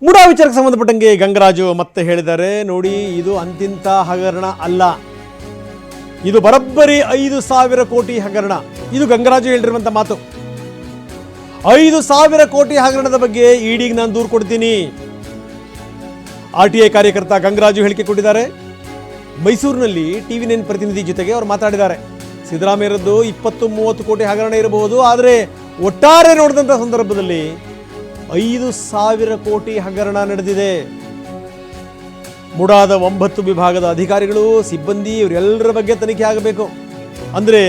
ಮುಡಾ ವಿಚಾರಕ್ಕೆ ಸಂಬಂಧಪಟ್ಟಂಗೆ ಗಂಗರಾಜು ಮತ್ತೆ ಹೇಳಿದ್ದಾರೆ, ನೋಡಿ ಇದು ಅಂತಿಂತ ಹಗರಣ ಅಲ್ಲ, ಇದು ಬರೋಬ್ಬರಿ 5,000 ಕೋಟಿ ಹಗರಣ. ಇದು ಗಂಗರಾಜು ಹೇಳಿರುವಂತ ಮಾತು. 5,000 ಕೋಟಿ ಹಗರಣದ ಬಗ್ಗೆ ಇಡಿಗೆ ನಾನು ದೂರು ಕೊಡ್ತೀನಿ. RTI ಕಾರ್ಯಕರ್ತ ಗಂಗರಾಜು ಹೇಳಿಕೆ ಕೊಟ್ಟಿದ್ದಾರೆ. ಮೈಸೂರಿನಲ್ಲಿ TV9 ಪ್ರತಿನಿಧಿ ಜೊತೆಗೆ ಅವರು ಮಾತಾಡಿದ್ದಾರೆ. ಸಿದ್ದರಾಮಯ್ಯರದ್ದು 20-30 ಕೋಟಿ ಹಗರಣ ಇರಬಹುದು, ಆದರೆ ಒಟ್ಟಾರೆ ನೋಡಿದಂಥ ಸಂದರ್ಭದಲ್ಲಿ 5,000 ಕೋಟಿ ಹಗರಣ ನಡೆದಿದೆ. ಮುಡಾದ 9 ವಿಭಾಗದ ಅಧಿಕಾರಿಗಳು, ಸಿಬ್ಬಂದಿ ಇವರೆಲ್ಲರ ಬಗ್ಗೆ ತನಿಖೆ ಆಗಬೇಕು. ಅಂದರೆ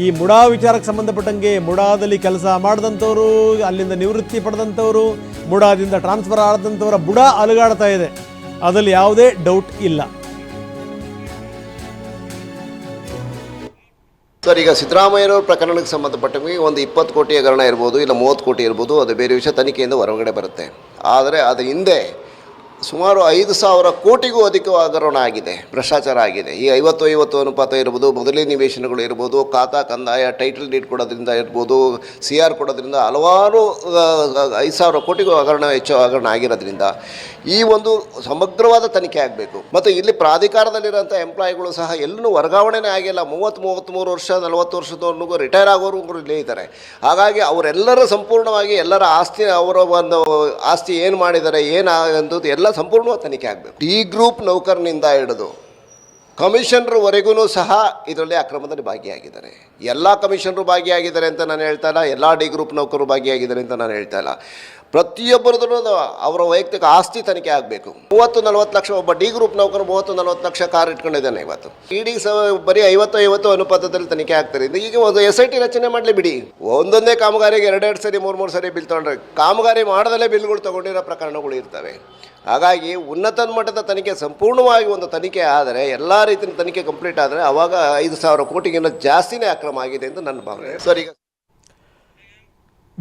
ಈ ಮುಡಾ ವಿಚಾರಕ್ಕೆ ಸಂಬಂಧಪಟ್ಟಂಗೆ ಮುಡಾದಲ್ಲಿ ಕೆಲಸ ಮಾಡಿದಂಥವರು, ಅಲ್ಲಿಂದ ನಿವೃತ್ತಿ ಪಡೆದಂಥವರು, ಮುಡಾದಿಂದ ಟ್ರಾನ್ಸ್ಫರ್ ಆದಂಥವರ ಬುಡ ಅಲುಗಾಡ್ತಾ ಇದೆ. ಅದರಲ್ಲಿ ಯಾವುದೇ ಡೌಟ್ ಇಲ್ಲ. ಸರ್, ಈಗ ಸಿದ್ದರಾಮಯ್ಯನವ್ರ ಪ್ರಕರಣಕ್ಕೆ ಸಂಬಂಧಪಟ್ಟಂಗೆ ಒಂದು 20 ಕೋಟಿ ಹಗರಣ ಇರ್ಬೋದು, ಇಲ್ಲ 30 ಕೋಟಿ ಇರ್ಬೋದು, ಅದು ಬೇರೆ ವಿಷಯ, ತನಿಖೆಯಿಂದ ಹೊರಗಡೆ ಬರುತ್ತೆ. ಆದರೆ ಅದರ ಹಿಂದೆ ಸುಮಾರು 5,000 ಕೋಟಿಗೂ ಅಧಿಕ ಹಗರಣ ಆಗಿದೆ, ಭ್ರಷ್ಟಾಚಾರ ಆಗಿದೆ. ಈ 50-50 ಅನುಪಾತ ಇರ್ಬೋದು, ಮೊದಲೇ ನಿವೇಶನಗಳು ಇರ್ಬೋದು, ಖಾತಾ ಕಂದಾಯ, ಟೈಟಲ್ ಡೀಡ್ ಕೊಡೋದ್ರಿಂದ ಇರ್ಬೋದು, CR ಕೊಡೋದ್ರಿಂದ ಹಲವಾರು 5,000 ಕೋಟಿಗೂ ಹೆಚ್ಚು ಹಗರಣ ಆಗಿರೋದ್ರಿಂದ ಈ ಒಂದು ಸಮಗ್ರವಾದ ತನಿಖೆ ಆಗಬೇಕು. ಮತ್ತು ಇಲ್ಲಿ ಪ್ರಾಧಿಕಾರದಲ್ಲಿರೋಂಥ ಎಂಪ್ಲಾಯಿಗಳು ಸಹ ಎಲ್ಲೂ ವರ್ಗಾವಣೆನೇ ಆಗಿಲ್ಲ. 30-33 ವರ್ಷ 40 ವರ್ಷದವರೆಗೂ ರಿಟೈರ್ ಆಗೋರು ಇಲ್ಲೇ ಇದ್ದಾರೆ. ಹಾಗಾಗಿ ಅವರೆಲ್ಲರ ಸಂಪೂರ್ಣವಾಗಿ ಎಲ್ಲರ ಆಸ್ತಿ, ಅವರ ಒಂದು ಆಸ್ತಿ ಏನು ಮಾಡಿದ್ದಾರೆ, ಏನಾಗಂಥದ್ದು ಎಲ್ಲ ಸಂಪೂರ್ಣವಾಗಿ ತನಿಖೆ ಆಗಬೇಕು. ಡಿ ಗ್ರೂಪ್ ನೌಕರನಿಂದ ಹಿಡಿದು ಕಮಿಷನರ್ವರೆಗೂ ಸಹ ಇದರಲ್ಲಿ ಅಕ್ರಮದಲ್ಲಿ ಭಾಗಿಯಾಗಿದ್ದಾರೆ. ಎಲ್ಲ ಕಮಿಷನರು ಭಾಗಿಯಾಗಿದ್ದಾರೆ ಅಂತ ನಾನು ಹೇಳ್ತಾ ಇಲ್ಲ, ಎಲ್ಲ ಡಿ ಗ್ರೂಪ್ ನೌಕರರು ಭಾಗಿಯಾಗಿದ್ದಾರೆ ಅಂತ ನಾನು ಹೇಳ್ತಾ ಇಲ್ಲ. ಪ್ರತಿಯೊಬ್ಬರದ್ದು ಅವರ ವೈಯಕ್ತಿಕ ಆಸ್ತಿ ತನಿಖೆ ಆಗಬೇಕು. 30-40 ಲಕ್ಷ, ಒಬ್ಬ ಡಿ ಗ್ರೂಪ್ ನೌಕರು 30-40 ಲಕ್ಷ ಕಾರ್ ಇಟ್ಕೊಂಡಿದ್ದಾನೆ. ಇವತ್ತು ಇಡೀ ಬರೀ 50-50 ಅನುಪಾತದಲ್ಲಿ ತನಿಖೆ ಆಗ್ತಾರೆ. ಈಗ ಒಂದು SIT ರಚನೆ ಮಾಡಲಿ ಬಿಡಿ. ಒಂದೊಂದೇ ಕಾಮಗಾರಿಗೆ 2-2 ಸರಿ 3-3 ಸರಿ ಬಿಲ್ ತೊಗೊಂಡ್ರೆ, ಕಾಮಗಾರಿ ಮಾಡದಲ್ಲೇ ಬಿಲ್ಗಳು ತೊಗೊಂಡಿರೋ ಪ್ರಕರಣಗಳು ಇರ್ತವೆ. ಹಾಗಾಗಿ ಉನ್ನತ ಮಟ್ಟದ ತನಿಖೆ, ಸಂಪೂರ್ಣವಾಗಿ ಒಂದು ತನಿಖೆ ಆದರೆ, ಎಲ್ಲ ರೀತಿಯ ತನಿಖೆ ಕಂಪ್ಲೀಟ್ ಆದರೆ, ಆವಾಗ 5,000 ಕೋಟಿಗಿಂತ ಜಾಸ್ತಿನೇ ಅಕ್ರಮ ಆಗಿದೆ ಅಂತ ನನ್ನ ಭಾವನೆ. ಸರ್, ಈಗ